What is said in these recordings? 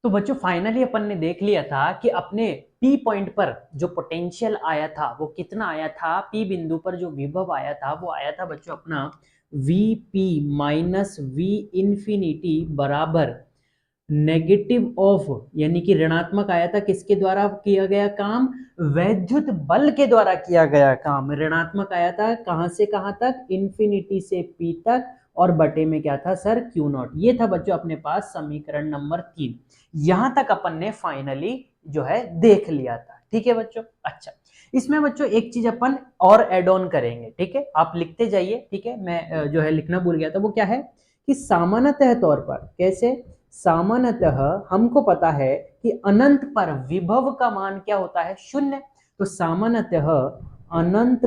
तो बच्चों फाइनली अपन ने देख लिया था कि अपने पी पॉइंट पर जो पोटेंशियल आया था वो कितना आया था, पी बिंदु पर जो विभव आया था वो आया था बच्चों अपना V P minus we infinity बराबर नेगेटिव ऑफ, यानी कि ऋणात्मक आया था। किसके द्वारा किया गया काम? वैद्युत बल के द्वारा किया गया काम। ऋणात्मक आया था कहां से कहां तक? इंफिनिटी से पी तक, और बटे में क्या था सर? Q not. ये था बच्चों अपने पास समीकरण नंबर 3। यहां तक अपन ने फाइनली जो है देख लिया था। ठीक है बच्चों। अच्छा, इसमें बच्चों एक चीज अपन और एड ऑन करेंगे। ठीक है, आप लिखते जाइए। ठीक है, मैं जो है लिखना भूल गया था। वो क्या है कि सामान्यतः तौर पर, कैसे? सामान्यतः हमको पता है कि अनंत पर विभव का मान क्या होता है? शून्य। तो सामान्यतः अनंत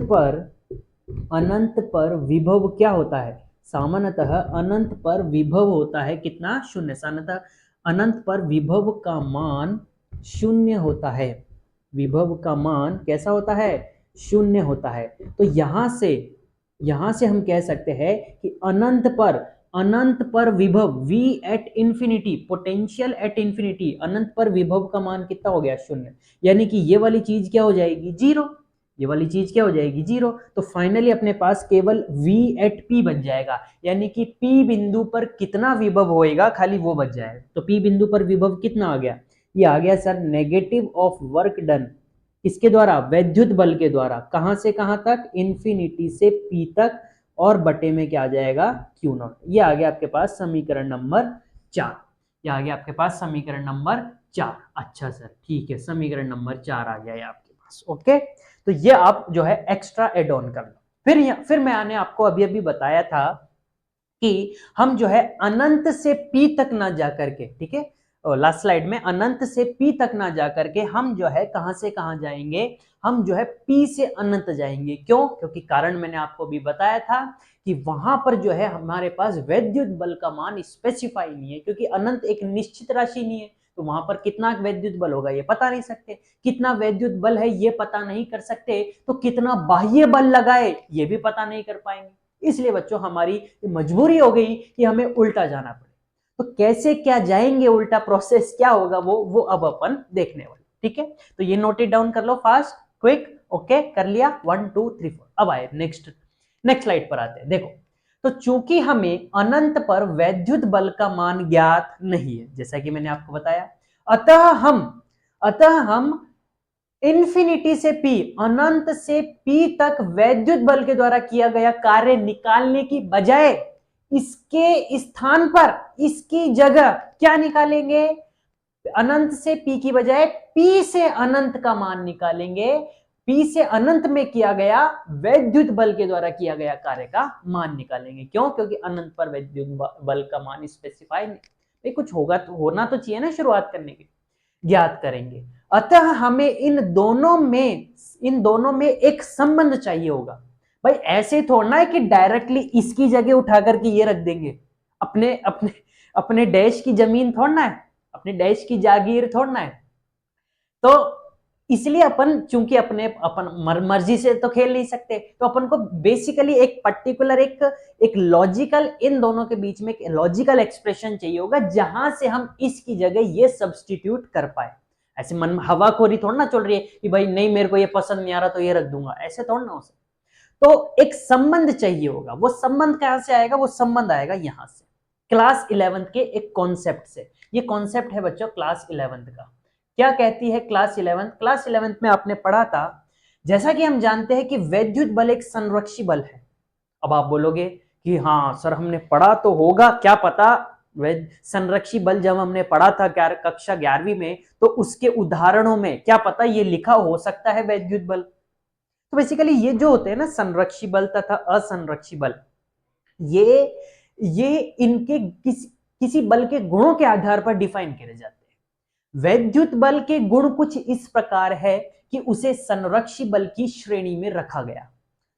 पर विभव क्या होता है? सामान्यतः अनंत पर विभव होता है कितना? शून्य। सामान्यतः अनंत पर विभव का मान शून्य होता है। विभव का मान कैसा होता है? शून्य होता है। तो यहां से हम कह सकते हैं कि अनंत पर विभव v at infinity, potential at infinity, अनंत पर विभव का मान कितना हो गया? शून्य। यानी कि ये वाली चीज क्या हो जाएगी? जीरो। ये वाली चीज क्या हो जाएगी? जीरो। तो फाइनली अपने पास केवल v एट p बच जाएगा, यानी कि p बिंदु पर कितना विभव होएगा खाली वो बच जाएगा। तो p बिंदु पर विभव कितना आ गया? ये आ गया sir negative of work done. किसके द्वारा? वैद्युत बल के द्वारा। कहां से कहां तक? इंफिनिटी से p तक, और बटे में क्या आ जाएगा? Q not. ये आ गया आपके पास समीकरण नंबर 4। ये आ गया आपके पास समीकरण नंबर 4। अच्छा सर, ठीक है, समीकरण नंबर 4 आ गया है आपके पास। ओके, तो ये आप जो है एक्स्ट्रा एड ऑन कर लो। फिर मैंने आपको अभी अभी बताया था कि हम जो है अनंत से पी तक ना जाकर के, ठीक है, लास्ट स्लाइड में अनंत से पी तक ना जाकर के हम जो है कहां से कहां जाएंगे? हम जो है पी से अनंत जाएंगे। क्यों? क्योंकि कारण मैंने आपको भी बताया था कि वहां पर जो है हमारे पास वैद्युत बल का मान स्पेसिफाई नहीं है, क्योंकि अनंत एक निश्चित राशि नहीं है। तो वहां पर कितना वैद्युत बल होगा ये पता नहीं सकते, कितना वैद्युत बल है ये पता नहीं कर सकते, तो कितना बाह्य बल लगाए ये भी पता नहीं कर पाएंगे। इसलिए बच्चों हमारी मजबूरी हो गई कि हमें उल्टा जाना पड़े। तो कैसे क्या जाएंगे उल्टा, प्रोसेस क्या होगा वो अब अपन देखने वाले। ठीक है, तो ये नोट इट डाउन कर लो फास्ट, क्विक। ओके, कर लिया? 1 2 3 4। अब आए नेक्स्ट स्लाइड पर आते हैं। देखो, तो चूंकि हमें अनंत पर वैद्युत बल का मान ज्ञात नहीं है, जैसा कि मैंने आपको बताया, अतः हम इंफिनिटी से पी, अनंत से पी तक वैद्युत बल के द्वारा किया गया कार्य निकालने की बजाय इसके स्थान पर, इसकी जगह क्या निकालेंगे? अनंत से पी की बजाय पी से अनंत का मान निकालेंगे। पी से अनंत में किया गया वैद्युत बल के द्वारा किया गया कार्य का मान निकालेंगे। क्यों? क्योंकि अनंत पर वैद्युत बल का मान स्पेसिफाई नहीं, कुछ होगा तो होना तो चाहिए ना शुरुआत करने की। ज्ञात करेंगे। अतः हमें इन दोनों में एक संबंध चाहिए होगा। भाई ऐसे थोड़ा है कि डायरेक्टली इसकी जगह उठा करके ये रख देंगे। अपने अपने अपने डैश की जमीन थोड़ना है, अपने डैश की जागीर थोड़ना है। तो इसलिए अपन चूंकि अपन मर्जी से तो खेल नहीं सकते, तो अपन को बेसिकली एक पर्टिकुलर एक लॉजिकल, इन दोनों के बीच में एक लॉजिकल एक्सप्रेशन चाहिए होगा जहां से हम इसकी जगह ये सब्स्टिट्यूट कर पाए। ऐसे मन में हवाखोरी थोड़ा ना चल रही है कि भाई नहीं मेरे को ये पसंद नहीं आ रहा तो ये रख दूंगा, ऐसे थोड़ा ना हो सकता। तो एक संबंध चाहिए होगा। वो संबंध कहां से आएगा? वो संबंध आएगा यहां से, क्लास 11th के एक कॉन्सेप्ट से। ये कॉन्सेप्ट है बच्चों क्लास 11th का। क्या कहती है क्लास 11th? क्लास 11th में आपने पढ़ा था, जैसा कि हम जानते हैं कि वैद्युत बल एक संरक्षी बल है। अब आप बोलोगे कि हाँ सर हमने पढ़ा तो होगा, क्या पता संरक्षी बल जब हमने पढ़ा था कक्षा 11वीं में, तो उसके उदाहरणों में क्या पता ये लिखा हो सकता है वैद्युत बल। तो बेसिकली ये जो होते हैं ना संरक्षी बल तथा असंरक्षी बल, ये ये इनके किसी बल के गुणों के आधार पर डिफाइन किए जाते हैं। वैद्युत बल के गुण कुछ इस प्रकार है कि उसे संरक्षी बल की श्रेणी में रखा गया।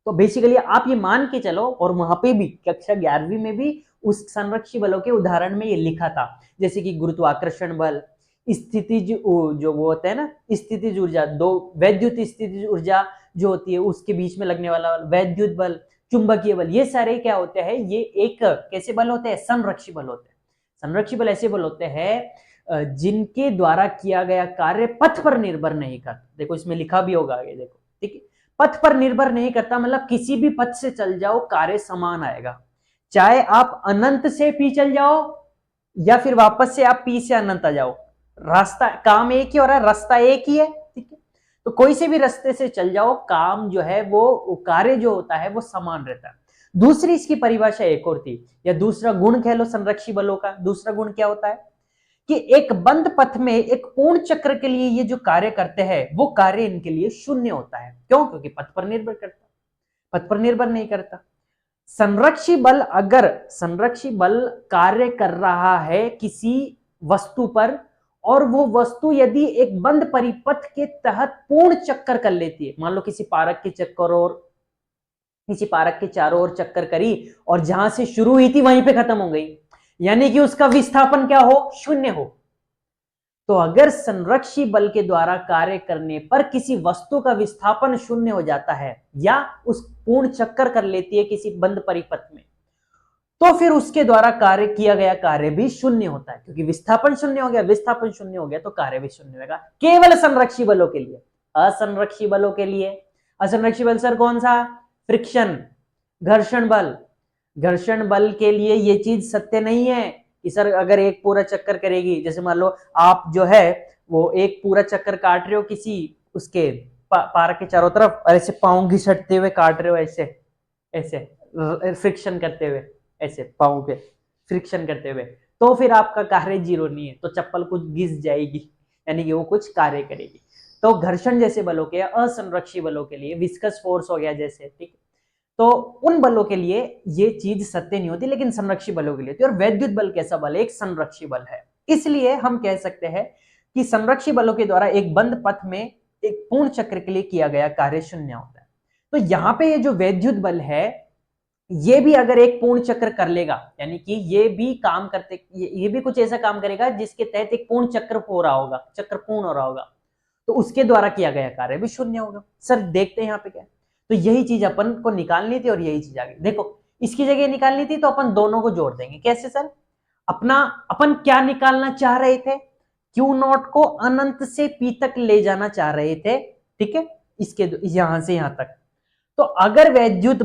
तो बेसिकली आप ये मान के चलो, और वहां पे भी कक्षा 11वीं में भी उस संरक्षी बलों के उदाहरण में ये लिखा था, जैसे कि गुरुत्वाकर्षण बल, स्थितिज जो वो होता है ना स्थितिज ऊर्जा, दो वैद्युत स्थितिज ऊर्जा जो होती है उसके बीच में लगने वाला वैद्युत बल, चुंबकीय बल, ये सारे क्या होते हैं? ये एक कैसे बल होते हैं? संरक्षी बल होते हैं। संरक्षी बल ऐसे बल होते हैं जिनके द्वारा किया गया कार्य पथ पर निर्भर नहीं करता। देखो इसमें लिखा भी होगा आगे, देखो ठीक है, पथ पर निर्भर नहीं करता मतलब किसी भी पथ से चल जाओ कार्य समान आएगा, चाहे आप अनंत से पी चल जाओ या फिर वापस से आप पी से अनंत आ जाओ, रास्ता काम एक ही हो रहा है, रास्ता एक ही है, ठीक है। तो कोई से भी रास्ते से चल जाओ, काम जो है वो कार्य जो होता है वो समान रहता है। दूसरी इसकी परिभाषा एक और थी, या दूसरा गुण कह लो संरक्षी बलों का। दूसरा गुण क्या होता है कि एक बंद पथ में एक पूर्ण चक्र के लिए ये जो कार्य करते हैं वो कार्य इनके लिए शून्य होता है। क्यों? क्योंकि पथ पर निर्भर करता, पथ पर निर्भर नहीं करता। संरक्षी बल, अगर संरक्षी बल कार्य कर रहा है किसी वस्तु पर और वो वस्तु यदि एक बंद परिपथ के तहत पूर्ण चक्कर कर लेती है, मान लो किसी पार्क के चक्कर और किसी पार्क के चारों ओर चक्कर करी और जहां से शुरू हुई थी वहीं पे खत्म हो गई, यानी कि उसका विस्थापन क्या हो? शून्य हो। तो अगर संरक्षी बल के द्वारा कार्य करने पर किसी वस्तु का विस्थापन शून्य हो जाता है या उस पूर्ण चक्कर कर लेती है किसी बंद परिपथ में, तो फिर उसके द्वारा कार्य किया गया कार्य भी शून्य होता है, क्योंकि विस्थापन शून्य हो गया, विस्थापन शून्य हो गया तो कार्य भी शून्य होगा। केवल संरक्षी बलों के लिए। असंरक्षी बलों के लिए, असंरक्षी बल सर कौन सा? फ्रिक्शन, घर्षण बल। घर्षण बल के लिए ये चीज सत्य नहीं है कि सर अगर एक पूरा चक्कर करेगी, जैसे मान लो आप जो है वो एक पूरा चक्कर काट रहे हो किसी उसके पार्क के चारों तरफ और ऐसे पांव घिसटते हुए काट रहे हो, ऐसे ऐसे फ्रिक्शन करते हुए, ऐसे पांव पे फ्रिक्शन करते हुए, तो फिर आपका कार्य जीरो नहीं है, तो चप्पल कुछ घिस जाएगी, यानी कि वो कुछ कार्य करेगी। तो घर्षण जैसे बलों के, असंरक्षी बलों के लिए, विस्कस फोर्स हो गया जैसे, ठीक, तो उन बलों के लिए ये चीज सत्य नहीं होती, लेकिन संरक्षी बलों के लिए होती है। और वैद्युत बल कैसा बल है? एक संरक्षी बल है। इसलिए हम कह सकते हैं कि संरक्षी बलों के द्वारा एक बंद पथ में एक पूर्ण चक्र के लिए किया गया कार्य शून्य होता है। तो यहां पे ये जो वैद्युत बल है ये भी अगर एक पूर्ण चक्र कर लेगा, यानी कि ये भी काम करते, ये भी कुछ ऐसा काम करेगा जिसके तहत एक पूर्ण चक्र हो रहा होगा, चक्र पूर्ण हो रहा होगा, तो उसके द्वारा किया गया कार्य भी शून्य होगा। सर देखते हैं यहाँ पे क्या है, तो यही चीज अपन को निकालनी थी और यही चीज आ गई। देखो इसकी जगह निकालनी थी तो अपन दोनों को जोड़ देंगे। कैसे सर? अपन क्या निकालना चाह रहे थे? क्यू नॉट को अनंत से पी तक ले जाना चाह रहे थे, ठीक है, इसके यहां से यहां तक। तो अगर वैद्युत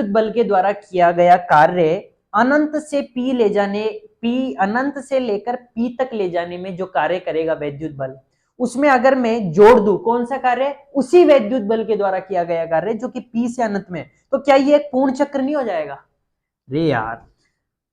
बल के द्वारा किया गया कार्य अनंत से पी ले जाने, पी अनंत से लेकर पी तक ले जाने में जो कार्य करेगा वैद्युत बल, उसमें अगर मैं जोड़ दूं कौन सा कार्य? उसी वैद्युत बल के द्वारा किया गया कार्य जो कि पी से अनंत में, तो क्या ये एक पूर्ण चक्र नहीं हो जाएगा? रे यार,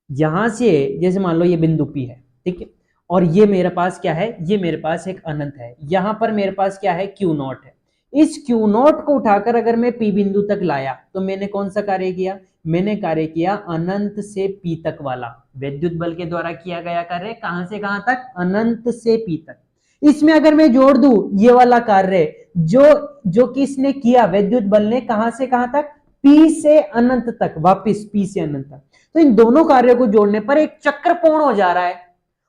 यहां से जैसे मान लो ये बिंदु पी है, ठीक है, और ये मेरे पास क्या है? ये मेरे पास एक अनंत है, यहां पर मेरे पास क्या है? क्यू नॉट है। इस क्यू नॉट को उठाकर अगर मैं पी बिंदु तक लाया तो मैंने कौन सा कार्य किया? मैंने कार्य किया अनंत से पी तक वाला, वैद्युत बल के द्वारा किया गया कार्य कहां से कहां तक? अनंत से पी तक। इसमें अगर मैं जोड़ दूं ये वाला कार्य जो किसने किया? वैद्युत बल ने, कहां से कहां तक? पी से अनंत तक, वापिस पी से अनंत तक। तो इन दोनों कार्यों को जोड़ने पर एक चक्र पूर्ण हो जा रहा है,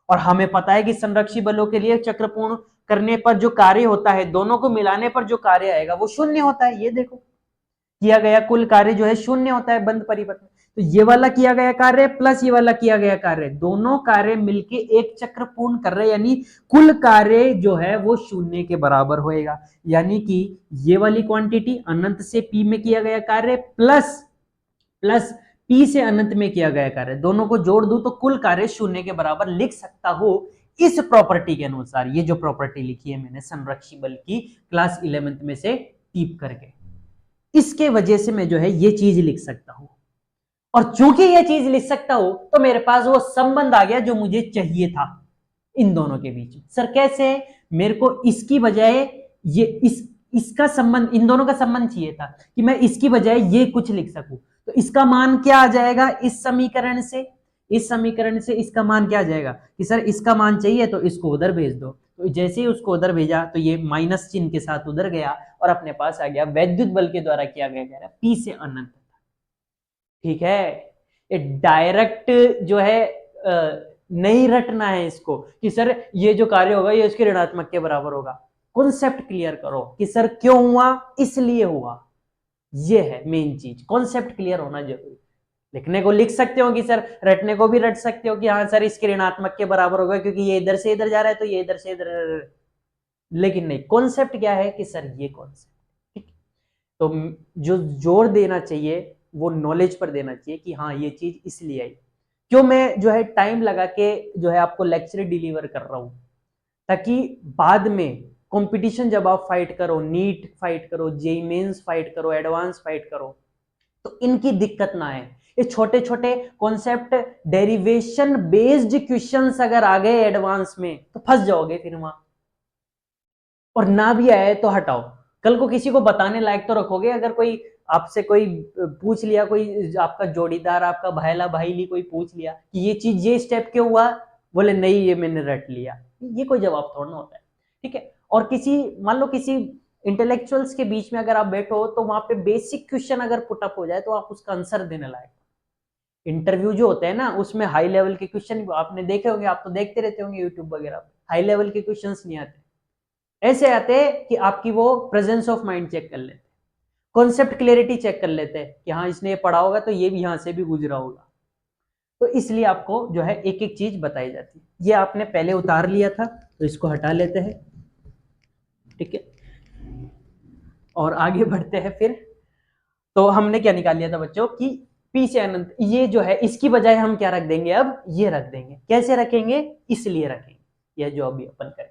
और हमें पता है कि संरक्षी बलों के लिए चक्र पूर्ण करने पर जो कार्य होता है, दोनों को मिलाने पर जो कार्य आएगा वो शून्य होता है। ये देखो किया गया कुल कार्य जो है शून्य होता है बंद परिपथ में। तो ये वाला किया गया कार्य प्लस ये वाला किया गया कार्य, दोनों कार्य मिलके एक चक्र पूर्ण कर रहे हैं, यानी कुल कार्य जो है वो शून्य के बराबर होएगा। यानी कि ये वाली क्वांटिटी अनंत से पी में किया गया कार्य प्लस पी से अनंत में किया गया कार्य, दोनों को जोड़ दूं तो कुल कार्य शून्य के बराबर लिख सकता हूं इस प्रॉपर्टी के अनुसार। ये जो प्रॉपर्टी लिखी है मैंने संरक्षी बल की क्लास 11th में से टीप करके, इसके वजह से मैं जो है ये चीज लिख सकता हूं। और चूंकि ये चीज लिख सकता हूं तो मेरे पास वो संबंध आ गया जो मुझे चाहिए था इन दोनों के बीच। सर कैसे? मेरे को इसकी बजाय ये इसका संबंध, इन दोनों का संबंध चाहिए था कि मैं इसकी बजाय ये कुछ लिख सकूं। तो इसका मान क्या आ जाएगा इस समीकरण से? इस समीकरण से इसका मान क्या आ जाएगा कि सर इसका मान चाहिए तो इसको उधर भेज दो। तो जैसे ही उसको उधर भेजा तो ये माइनस चिन्ह के साथ उधर गया और अपने पास आ गया वैद्युत बल के द्वारा किया गया पी से अनंत। ठीक है, ये डायरेक्ट जो है नहीं रटना है इसको कि सर ये जो कार्य होगा ये उसके ऋणात्मक के बराबर होगा। कॉन्सेप्ट क्लियर करो कि सर क्यों हुआ, इसलिए हुआ, ये है मेन चीज। कॉन्सेप्ट क्लियर होना जरूरी। लिखने को लिख सकते हो कि सर, रटने को भी रट सकते हो कि हाँ सर इसके ऋणात्मक के बराबर होगा क्योंकि ये इधर से इधर जा रहा है तो ये इधर से इधर, लेकिन नहीं, कॉन्सेप्ट क्या है कि सर ये कॉन्सेप्ट, ठीक। तो जो जोर देना चाहिए वो नॉलेज पर देना चाहिए कि हाँ ये चीज इसलिए आई। क्यों मैं जो है टाइम लगा के जो है आपको लेक्चर डिलीवर कर रहा हूं, ताकि बाद में कंपटीशन जब आप फाइट करो, नीट फाइट करो, जेईई मेंस फाइट करो, एडवांस फाइट करो, तो इनकी दिक्कत ना आए। ये छोटे छोटे कॉन्सेप्ट डेरिवेशन बेस्ड क्वेश्चंस अगर आ गए एडवांस में तो फंस जाओगे फिर वहां, और ना भी आए तो हटाओ, कल को किसी को बताने लायक तो रखोगे। अगर कोई आपसे कोई पूछ लिया, कोई आपका जोड़ीदार, आपका भाईला भाईली कोई पूछ लिया कि ये चीज ये स्टेप क्यों हुआ, बोले नहीं ये मैंने रट लिया, ये कोई जवाब थोड़ा ना होता है, ठीक है। और किसी, मान लो किसी इंटेलेक्चुअल्स के बीच में अगर आप बैठो तो वहां पे बेसिक क्वेश्चन अगर पुटअप हो जाए तो आप उसका आंसर देने लायक। इंटरव्यू जो होते हैं ना उसमें हाई लेवल के क्वेश्चन आपने देखे होंगे, आप तो देखते रहते होंगे यूट्यूब वगैरह, हाई लेवल के क्वेश्चंस नहीं आते, ऐसे आते कि आपकी वो प्रेजेंस ऑफ माइंड चेक कर लेते, कॉन्सेप्ट क्लियरिटी चेक कर लेते हैं कि हाँ इसने ये पढ़ा होगा तो ये भी यहाँ से भी गुजरा होगा। तो इसलिए आपको जो है एक एक चीज बताई जाती है। ये आपने पहले उतार लिया था तो इसको हटा लेते हैं, ठीक है, और आगे बढ़ते हैं फिर। तो हमने क्या निकाल लिया था बच्चों कि पी से अनंत, ये जो है इसकी बजाय हम क्या रख देंगे, अब ये रख देंगे। कैसे रखेंगे, इसलिए रखेंगे, ये जो अभी अपन करेंगे।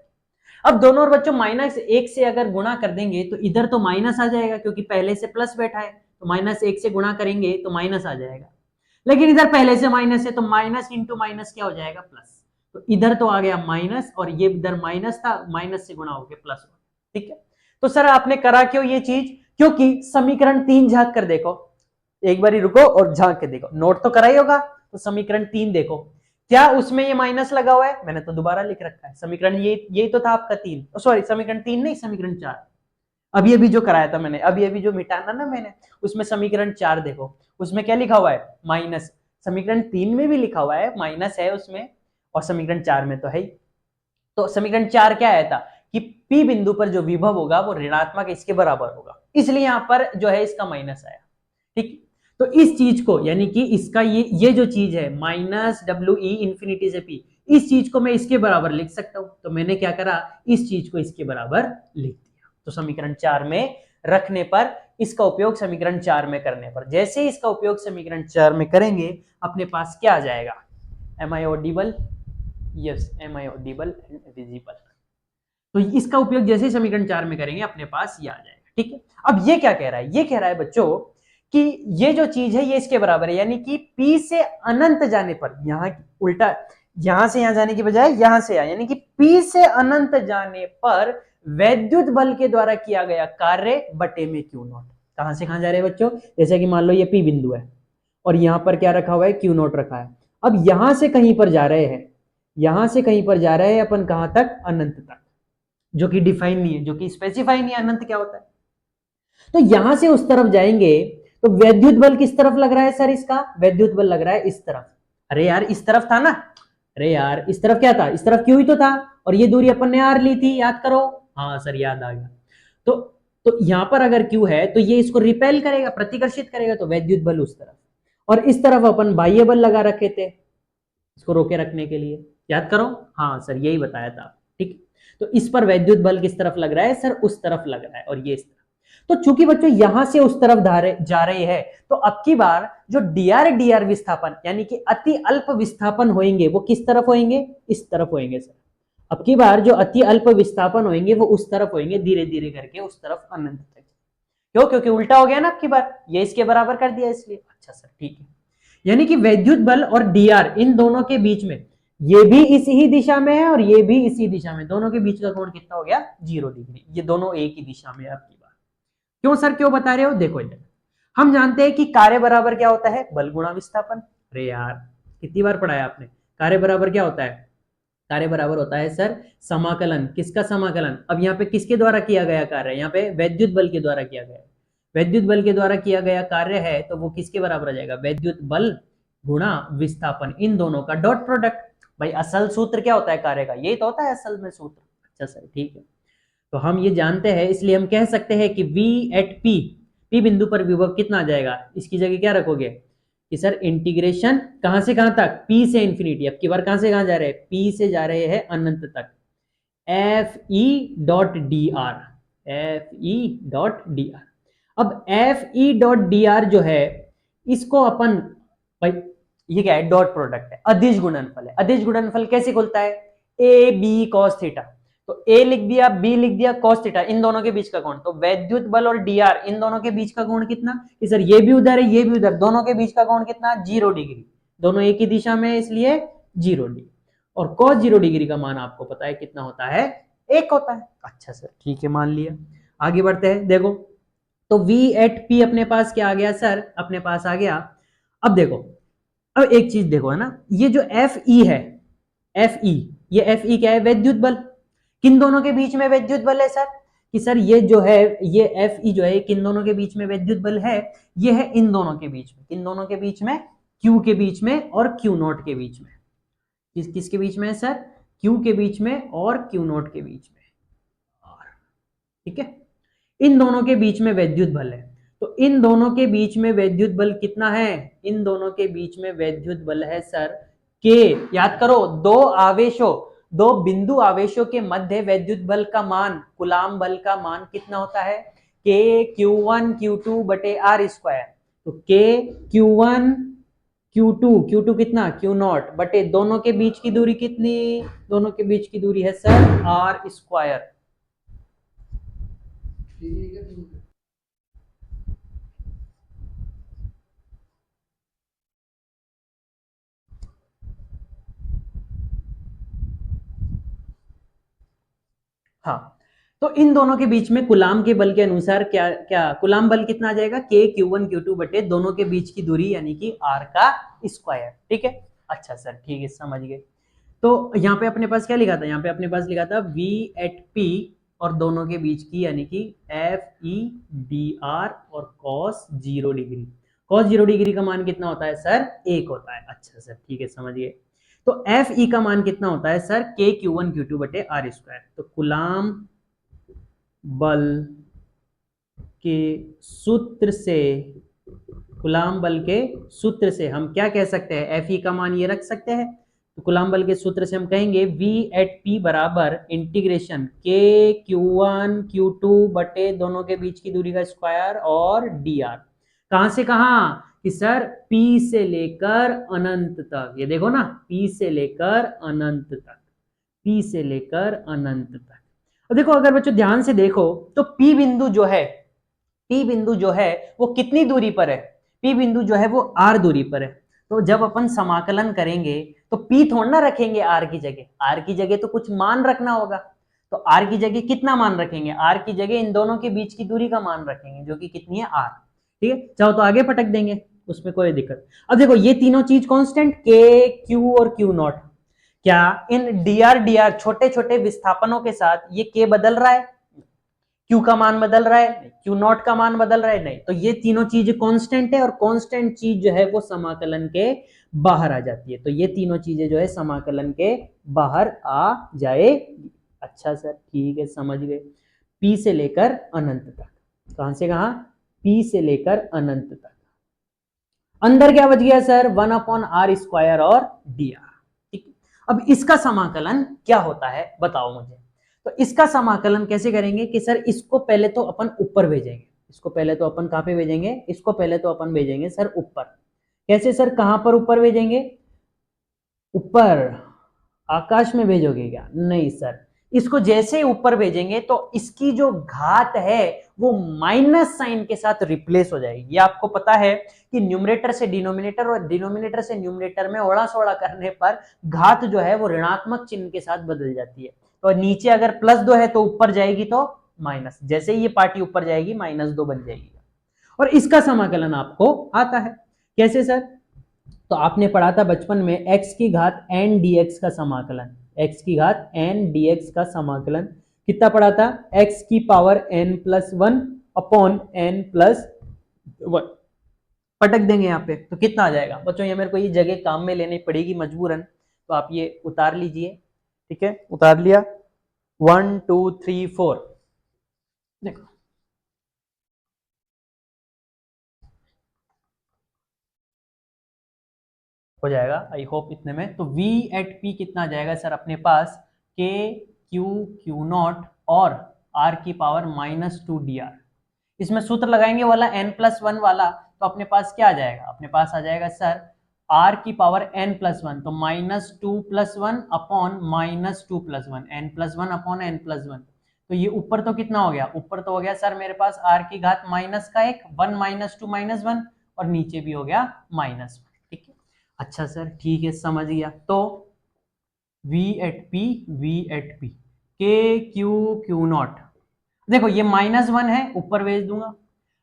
अब दोनों और बच्चों -1 से अगर गुणा कर देंगे तो इधर तो माइनस आ जाएगा क्योंकि पहले से प्लस बैठा है, तो -1 से गुणा करेंगे तो माइनस आ जाएगा। लेकिन इधर पहले से माइनस है तो माइनस इंटू माइनस क्या हो जाएगा, प्लस। तो इधर तो आ गया माइनस और ये इधर माइनस था, माइनस से गुणा होकर प्लस हो, ठीक है। तो सर आपने करा क्यों ये चीज, क्योंकि समीकरण 3 झांक कर देखो, एक बार रुको और झांक के देखो, नोट तो करा ही होगा। तो समीकरण 3 देखो, क्या उसमें ये माइनस लगा हुआ है, मैंने तो दोबारा लिख रखा है समीकरण, ये तो था आपका 3, सॉरी समीकरण 3 नहीं, समीकरण 4। अभी अभी जो कराया था मैंने, अभी अभी जो मिटाना ना मैंने, उसमें समीकरण 4 देखो, उसमें क्या लिखा हुआ है, माइनस। समीकरण 3 में भी लिखा हुआ है माइनस है उसमें, और समीकरण 4 में तो है ही। तो समीकरण 4 क्या आया था कि P बिंदु पर जो विभव होगा वो ऋणात्मक इसके बराबर होगा, इसलिए यहां पर जो है इसका माइनस आया, ठीक। तो इस चीज को, यानी कि इसका ये जो चीज है -WE इंफिनिटी से P, इस चीज को मैं इसके बराबर लिख सकता हूं। तो मैंने क्या करा, इस चीज को इसके बराबर लिख दिया। तो समीकरण 4 में रखने पर, इसका उपयोग समीकरण 4 में करने पर, जैसे इसका उपयोग समीकरण 4 में करेंगे अपने पास क्या आ जाएगा, am I audible, yes am I audible and visible. तो इसका उपयोग जैसे ही समीकरण 4 में करेंगे अपने पास ये आ जाएगा, ठीक है। अब ये क्या कह रहा है, ये कह रहा है बच्चों कि ये जो चीज है ये इसके बराबर है, यानी कि P से अनंत जाने पर, यहां उल्टा, यहां से यहां जाने की बजाय यहां से यानी कि P से अनंत जाने पर वैद्युत बल के द्वारा किया गया कार्य बटे में Q नॉट। कहां से कहां जा रहे हैं बच्चों, जैसे कि मान लो ये P बिंदु है और यहां पर क्या रखा हुआ है, Q नॉट रखा है। अब यहां से कहीं पर जा रहे हैं, यहां से कहीं पर जा रहे हैं अपन, कहां तक, अनंत तक, जो कि डिफाइन नहीं है, जो कि स्पेसिफाई नहीं है अनंत क्या होता है। तो यहां से उस तरफ जाएंगे तो वैद्युत बल किस तरफ लग रहा है सर, इसका वैद्युत बल लग रहा है इस तरफ। अरे यार इस तरफ था ना, अरे यार इस तरफ क्या था, इस तरफ क्यों ही तो था, और ये दूरी अपन ने आर ली थी, याद करो। हाँ सर याद आ गया। तो यहां पर अगर क्यू है तो ये इसको रिपेल करेगा, प्रतिकर्षित करेगा, तो वैद्युत बल उस तरफ, और इस तरफ अपन बाह्य बल लगा रखे थे इसको रोके रखने के लिए, याद करो। हाँ सर यही बताया था, ठीक। तो इस पर वैद्युत बल किस तरफ लग रहा है सर, उस तरफ लग रहा है, और ये इस तरफ। तो चूंकि बच्चों यहां से उस तरफ जा रहे हैं, तो अब की बार जो dr विस्थापन, यानी कि अति अल्प विस्थापन होंगे, वो किस तरफ होंगे, इस तरफ होंगे सर। अब की बार जो अति अल्प विस्थापन होंगे वो उस तरफ होंगे, धीरे धीरे करके उस तरफ अनंत तक। क्यों, क्योंकि उल्टा हो गया ना अब की बार, ये इसके बराबर कर दिया इसलिए। अच्छा सर ठीक है, यानी कि वैद्युत बल और dr इन दोनों के बीच में, ये भी इसी ही दिशा में है और ये भी इसी दिशा में, दोनों के बीच का कोण कितना हो गया, 0 डिग्री। ये दोनों एक ही दिशा में है आपकी बार। क्यों सर, क्यों बता रहे हो, देखो इधर हम जानते हैं कि कार्य बराबर क्या होता है, बल गुणा विस्थापन। अरे यार कितनी बार पढ़ाया आपने, कार्य बराबर क्या होता है, कार्य बराबर होता है सर समाकलन, किसका समाकलन, अब यहाँ पे किसके द्वारा किया गया कार्य, यहाँ पे वैद्युत बल के द्वारा किया गया, वैद्युत बल के द्वारा किया गया कार्य है, तो वो किसके बराबर आ जाएगा, वैद्युत बल गुणा विस्थापन, इन दोनों का डॉट प्रोडक्ट। भाई असल सूत्र क्या होता है कार्य का, यही तो होता है असल में सूत्र। अच्छा सर ठीक है, तो हम ये जानते हैं, इसलिए हम कह सकते हैं कि V at P, P बिंदु पर विभव कितना आ जाएगा, इसकी जगह क्या रखोगे, कि सर इंटीग्रेशन कहां से कहां तक, पी से इंफिनिटी, अब की बार कहां से कहां जा रहे हैं, पी से जा रहे हैं अनंत तक, F E dot D R, F E dot D R. अब F E dot D R जो है इसको अपन, भाई ये क्या है, डॉट प्रोडक्ट है, अदिश गुणनफल है। अदिश गुणनफल कैसे खुलता है, ए बी कॉस थीटा, तो ए लिख दिया, बी लिख दिया, कॉस थीटा, इन दोनों के बीच का कोण, तो वैद्युत बल और डी आर इन दोनों के बीच का कोण कितना, कि सर ये भी उधर है ये भी उधर, दोनों के बीच का कोण कितना, 0 डिग्री, दोनों एक ही दिशा में है इसलिए 0 डिग्री। और cos 0 डिग्री का मान आपको पता है कितना होता है, 1 होता है। अच्छा सर ठीक है मान लिया, आगे बढ़ते हैं। देखो तो V एट P अपने पास क्या आ गया सर, अपने पास आ गया। अब देखो, अब एक चीज देखो है ना, ये जो FE है, FE, ये FE क्या है, वैद्युत बल। किन दोनों के बीच में वैद्युत बल है सर, कि सर ये जो है, ये FE जो है किन दोनों के बीच में वैद्युत बल है, ये है इन दोनों के बीच में, किन दोनों के बीच में, Q के बीच में और Q नॉट के बीच में। किसके बीच में है सर, Q के बीच में और Q नॉट के बीच में, ठीक है, इन दोनों के बीच में वैद्युत बल है। तो इन दोनों के बीच में वैद्युत बल कितना है, इन दोनों के बीच में वैद्युत बल है सर के, याद करो दो आवेशों, दो बिंदु आवेशों के मध्य वैद्युत बल का मान, कूलाम बल का मान कितना होता है, के Q1 Q2 बटे आर स्क्वायर। तो के Q1 Q2 कितना, Q नॉट बटे दोनों के बीच की दूरी कितनी, दोनों के बीच की दूरी है सर आर स्क्वायर। हाँ, तो इन दोनों के बीच में कूलाम के बल के अनुसार क्या क्या, कूलाम बल कितना आ जाएगा, के Q1 Q2 बटे दोनों के बीच की दूरी यानी कि आर का स्क्वायर, ठीक है। अच्छा सर ठीक है समझ गए। तो यहाँ पे अपने पास क्या लिखा था, यहाँ पे अपने पास लिखा था V एट P और दोनों के बीच की यानी कि एफ ई डी आर और कॉस 0 डिग्री। कॉस 0 डिग्री का मान कितना होता है सर, 1 होता है। अच्छा सर ठीक है समझ गए। तो एफ ई का मान कितना होता है सर, के Q1 Q2 बटे आर स्क्वायर। तो कूलाम बल के सूत्र से, कूलाम बल के सूत्र से हम क्या कह सकते हैं, एफ ई का मान ये रख सकते हैं। तो कूलाम बल के सूत्र से हम कहेंगे V एट P बराबर इंटीग्रेशन के Q1 Q2 बटे दोनों के बीच की दूरी का स्क्वायर और dr, कहां से कहां, कि सर P से लेकर अनंत तक, ये देखो ना, P से लेकर अनंत तक, P से लेकर अनंत तक। और देखो अगर बच्चों ध्यान से देखो तो P बिंदु जो है, P बिंदु जो है वो कितनी दूरी पर है, P बिंदु जो है वो R दूरी पर है। तो जब अपन समाकलन करेंगे तो P थोड़ा ना रखेंगे R की जगह, R की जगह तो कुछ मान रखना होगा। तो R की जगह कितना मान रखेंगे, R की जगह इन दोनों के बीच की दूरी का मान रखेंगे जो कि कितनी है R, ठीक है। चाहो तो आगे पटक देंगे, उसमें कोई दिक्कत। अब देखो ये तीनों चीज कांस्टेंट के Q और Q नॉट, क्या इन dr छोटे छोटे विस्थापनों के साथ ये के बदल रहा है, क्यू का मान बदल रहा है, क्यू नॉट का मान बदल रहा है, नहीं। तो ये तीनों चीज कांस्टेंट है और कांस्टेंट चीज जो है वो समाकलन के बाहर आ जाती है। तो ये तीनों चीजें जो है समाकलन के बाहर आ जाएगी। अच्छा सर ठीक है समझ गए। पी से लेकर अनंत तक, कहां से कहां, पी से लेकर अनंत तक। अंदर क्या बच गया सर, 1/r स्क्वायर और dr, ठीक। अब इसका समाकलन क्या होता है बताओ मुझे। तो इसका समाकलन कैसे करेंगे, कि सर इसको पहले तो अपन ऊपर भेजेंगे, इसको पहले तो अपन कहां पे भेजेंगे, इसको पहले तो अपन भेजेंगे सर ऊपर। कैसे सर, कहां पर ऊपर भेजेंगे, ऊपर आकाश में भेजोगे क्या, नहीं सर। इसको जैसे ही ऊपर भेजेंगे तो इसकी जो घात है वो माइनस साइन के साथ रिप्लेस हो जाएगी। ये आपको पता है कि न्यूमरेटर से डिनोमिनेटर और डिनोमिनेटर से न्यूमरेटर में ओड़ा सोड़ा करने पर घात जो है वो ऋणात्मक चिन्ह के साथ बदल जाती है। तो नीचे अगर +2 है तो ऊपर जाएगी तो माइनस, जैसे ही ये पार्टी ऊपर जाएगी -2 बन जाएगी। और इसका समाकलन आपको आता है कैसे सर, तो आपने पढ़ा था बचपन में x की घात n dx का समाकलन, x की घात n dx का समाकलन कितना पढ़ा था, x की पावर n+1 अपॉन n+1। पटक देंगे यहाँ पे तो कितना आ जाएगा बच्चों, ये मेरे को ये जगह काम में लेनी पड़ेगी मजबूरन, तो आप ये उतार लीजिए, ठीक है उतार लिया। 1 2 3 4 देखो हो जाएगा आई होप इतने में। तो V एट P कितना आ जाएगा सर अपने पास K Q Q नॉट और R की पावर -2 dr। इसमें सूत्र लगाएंगे वाला n+1 वाला, तो अपने पास क्या आ जाएगा, अपने पास आ जाएगा सर r की पावर n+1, तो -2+1 अपॉन -2+1, n+1 अपॉन n+1। तो ये ऊपर तो कितना हो गया, ऊपर तो हो गया सर मेरे पास r की घात माइनस का 1, 1 - 2 -1, और नीचे भी हो गया -1। ठीक है, अच्छा सर ठीक है समझ गया। तो V at P K Q not, देखो ये -1 है, ऊपर भेज दूंगा।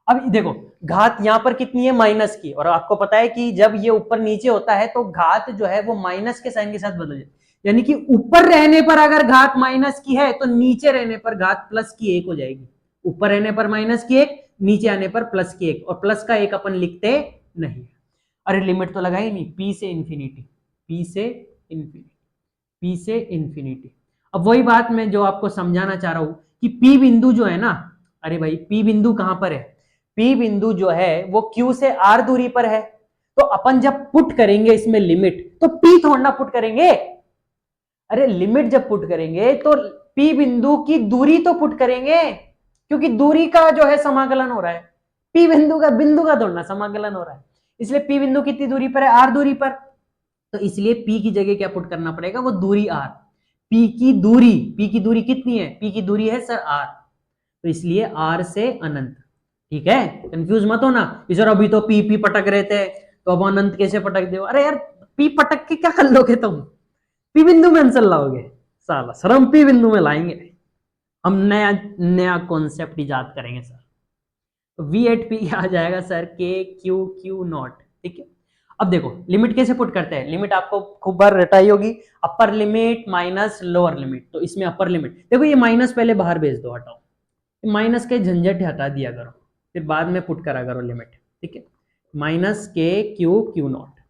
अब देखो घात यहां पर कितनी है, माइनस की, और आपको पता है कि जब ये ऊपर नीचे होता है तो घात जो है वो माइनस के साइन के साथ बदल जाए, यानी कि ऊपर रहने पर अगर घात माइनस की है तो नीचे रहने पर घात प्लस की 1 हो जाएगी। ऊपर रहने पर -1, नीचे आने पर प्लस की 1, और प्लस का 1 अपन लिखते नहीं। अरे लिमिट तो लगाई नहीं, P से इंफिनिटी, P से इंफिनिटी, P से इंफिनिटी। अब वही बात मैं जो आपको समझाना चाह रहा हूं कि P बिंदु जो है ना, अरे भाई P बिंदु कहां पर है, P बिंदु जो है वो Q से R दूरी पर है। तो अपन जब पुट करेंगे इसमें लिमिट, तो P थोड़ा पुट करेंगे, अरे लिमिट जब पुट करेंगे तो P बिंदु की दूरी तो पुट करेंगे, क्योंकि दूरी का जो है समाकलन हो रहा है, P बिंदु का थोड़ा समाकलन हो रहा है। इसलिए P बिंदु कितनी दूरी पर है, R दूरी पर, तो इसलिए P की जगह क्या पुट करना पड़ेगा, वो दूरी R। P की दूरी कितनी है, P की दूरी है सर R, तो इसलिए R से अनंत। ठीक है, कंफ्यूज मत होना सर, अभी तो P पटक रहे थे, तो अब अनंत कैसे पटक दो, अरे यार P पटक के क्या कर लोगे तुम, P बिंदु में आंसर लाओगे, साला सर हम P बिंदु में लाएंगे, हम नया नया कॉन्सेप्ट इजाद करेंगे सर। तो V एट P आ जाएगा सर K Q नॉट। ठीक है, अब देखो लिमिट कैसे पुट करते हैं, लिमिट आपको खूब बार रटाई होगी, upper limit minus lower limit. तो इसमें अपर लिमिट देखो, ये माइनस पहले बाहर भेज दो, हटाओ माइनस के झंझट हटा दिया करो, फिर बाद में पुट करा करो लिमिट। ठीक है, -K Q नॉट।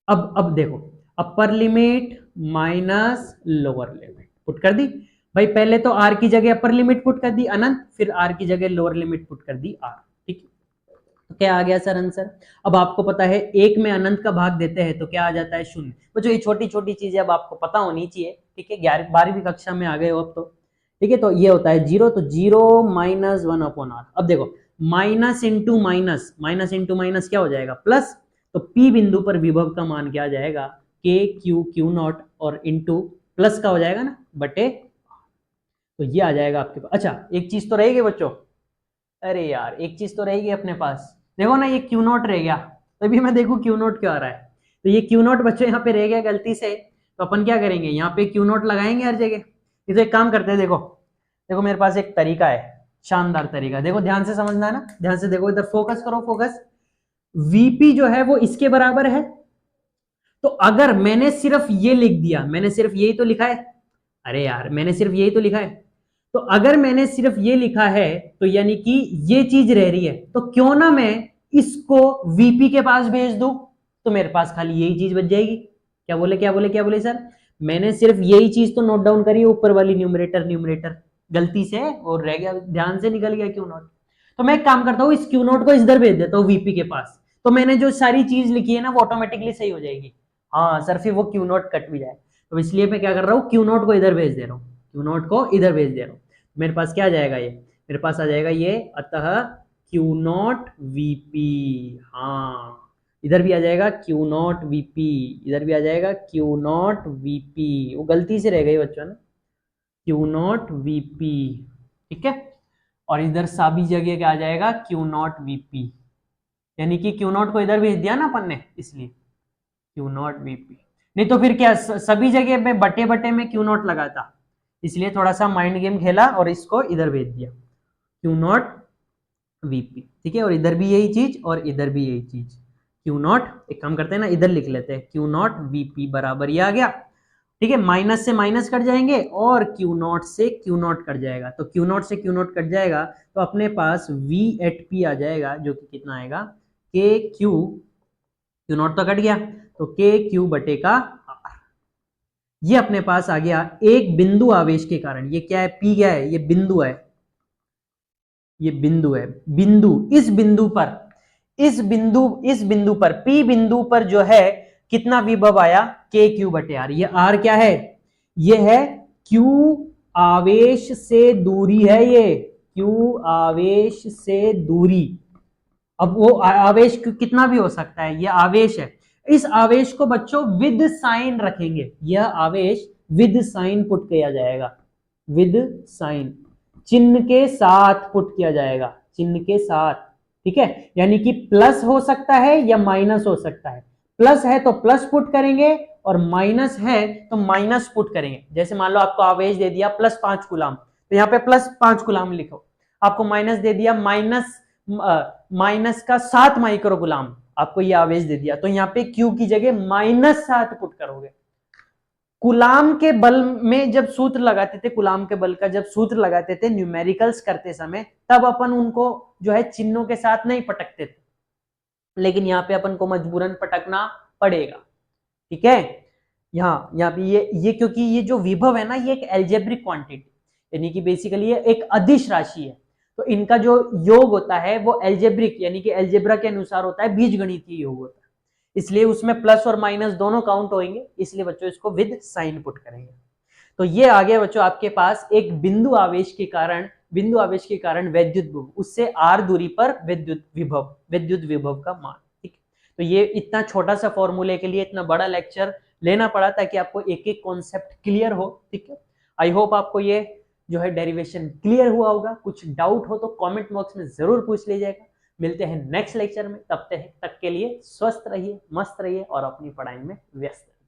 अब देखो upper limit minus lower limit put कर दी भाई, पहले तो R की जगह अपर लिमिट पुट कर दी अनंत, फिर R की जगह लोअर लिमिट पुट कर दी R। ठीक है, तो क्या आ गया सर आंसर। अब आपको पता है एक में अनंत का भाग देते हैं तो क्या आ जाता है, 0। बच्चों ये छोटी छोटी चीजें अब आपको पता होनी चाहिए। ठीक है, 12वीं कक्षा में आ गए हो अब तो। ठीक है, तो ये होता है 0, तो 0 -1 अपॉन R। अब देखो माइनस इंटू माइनस क्या हो जाएगा, प्लस। तो P बिंदु पर विभव का मान क्या आ जाएगा, K Q नॉट, और इंटू प्लस का हो जाएगा ना बटे, तो ये आ जाएगा आपके पास। अच्छा एक चीज तो रहेगी बच्चों, अरे यार एक चीज तो रहेगी अपने पास, देखो ना ये Q नॉट रह गया, तभी मैं देखू Q नॉट क्यों आ रहा है। तो ये Q नॉट बच्चों यहाँ पे रह गया गलती से, तो अपन क्या करेंगे, यहाँ पे Q नॉट लगाएंगे हर जगह। तो एक काम करते हैं, देखो देखो मेरे पास एक तरीका है, शानदार तरीका, देखो ध्यान से समझना है ना, ध्यान से देखो, इधर फोकस करो, फोकस। VP जो है वो इसके बराबर है, तो अगर मैंने सिर्फ ये लिख दिया, मैंने सिर्फ यही तो लिखा है, अरे यार मैंने सिर्फ यही तो लिखा है, तो अगर मैंने सिर्फ ये लिखा है तो यानी कि ये चीज रह रही है, तो क्यों ना मैं इसको VP के पास भेज दूं, तो मेरे पास खाली यही चीज बच जाएगी। क्या बोले सर, मैंने सिर्फ यही चीज तो नोट डाउन करी ऊपर वाली, न्यूमरेटर गलती से और रह गया, ध्यान से निकल गया Q नॉट। तो मैं एक काम करता हूँ, इस Q नॉट को इधर भेज देता हूँ VP के पास, तो मैंने जो सारी चीज लिखी है ना वो ऑटोमेटिकली सही हो जाएगी। हाँ सर फिर वो Q नॉट कट भी जाए, तो इसलिए मैं क्या कर रहा हूँ, Q नॉट को इधर भेज दे रहा हूँ, Q नॉट को इधर भेज दे रहा हूँ। मेरे पास क्या आ जाएगा, ये मेरे पास आ जाएगा ये, अतः Q नॉट VP, हाँ इधर भी आ जाएगा Q नॉट VP, इधर भी आ जाएगा Q नॉट VP, वो गलती से रह गई बच्चों ना, Q नॉट VP। ठीक है, और इधर सभी जगह क्या आ जाएगा, Q नॉट VP, यानी कि Q नॉट को इधर भेज दिया ना अपन ने, इसलिए Q नॉट VP। नहीं तो फिर क्या सभी जगह में बटे बटे में Q नॉट लगाता, इसलिए थोड़ा सा माइंड गेम खेला और इसको इधर भेज दिया, Q नॉट VP। ठीक है, और इधर भी यही चीज और इधर भी यही चीज, Q नॉट, एक काम करते हैं ना इधर लिख लेते हैं, Q नॉट VP बराबर ये आ गया। ठीक है, माइनस से माइनस कट जाएंगे और Q नॉट से Q नॉट कट जाएगा, तो Q नॉट से Q नॉट कट जाएगा, तो अपने पास V एट P आ जाएगा, जो कि कितना आएगा, Q नॉट तो कट गया, तो KQ बटे का R। ये अपने पास आ गया एक बिंदु आवेश के कारण, ये क्या है, P क्या है, ये बिंदु है, ये बिंदु है, बिंदु, इस बिंदु पर P बिंदु पर जो है कितना विभव आया, k/r। ये r क्या है, ये है q आवेश से दूरी है, ये q आवेश से दूरी। अब वो आवेश कितना भी हो सकता है, ये आवेश है। इस आवेश को बच्चों विद साइन रखेंगे, यह आवेश विद साइन पुट किया जाएगा, विद साइन, चिन्ह के साथ पुट किया जाएगा, चिन्ह के साथ, ठीक है। यानी कि प्लस हो सकता है या माइनस हो सकता है, प्लस है तो प्लस पुट करेंगे और माइनस है तो माइनस पुट करेंगे। जैसे मान लो आपको आवेश दे दिया +5 कूलाम, तो यहाँ पे +5 कूलाम लिखो। आपको माइनस दे दिया माइनस का 7 माइक्रो गुलाम, आपको ये आवेश दे दिया, तो यहाँ पे Q की जगह -7 पुट करोगे। गुलाम के बल में जब सूत्र लगाते थे, गुलाम के बल का जब सूत्र लगाते थे न्यूमेरिकल्स करते समय, तब अपन उनको जो है चिन्हों के साथ नहीं पटकते थे, लेकिन यहाँ पे अपन को मजबूरन पटकना पड़ेगा, ठीक है। यहाँ पे ये क्योंकि ये जो विभव है ना, ये एक एल्जेब्रिक क्वांटिटी, यानी कि बेसिकली ये एक अदिश राशि है, तो इनका जो योग होता है वो एल्जेब्रिक यानी कि एल्जेब्रा के अनुसार होता है, बीजगणितीय योग होता है, इसलिए उसमें प्लस और माइनस दोनों काउंट होंगे, इसलिए बच्चों इसको विद साइन पुट करेंगे। तो ये आ गया बच्चों आपके पास एक बिंदु आवेश के कारण वैद्युत विभव, उससे r दूरी पर विद्युत विभव का मान, ठीक। तो ये इतना छोटा सा फॉर्मूले के लिए इतना बड़ा लेक्चर लेना पड़ा ताकि आपको एक एक कॉन्सेप्ट क्लियर हो, ठीक है। आई होप आपको ये जो है डेरिवेशन क्लियर हुआ होगा। कुछ डाउट हो तो कमेंट बॉक्स में जरूर पूछ लीजिएगा। मिलते हैं नेक्स्ट लेक्चर में, तब तक के लिए स्वस्थ रहिए, मस्त रहिए और अपनी पढ़ाई में व्यस्त रहिए।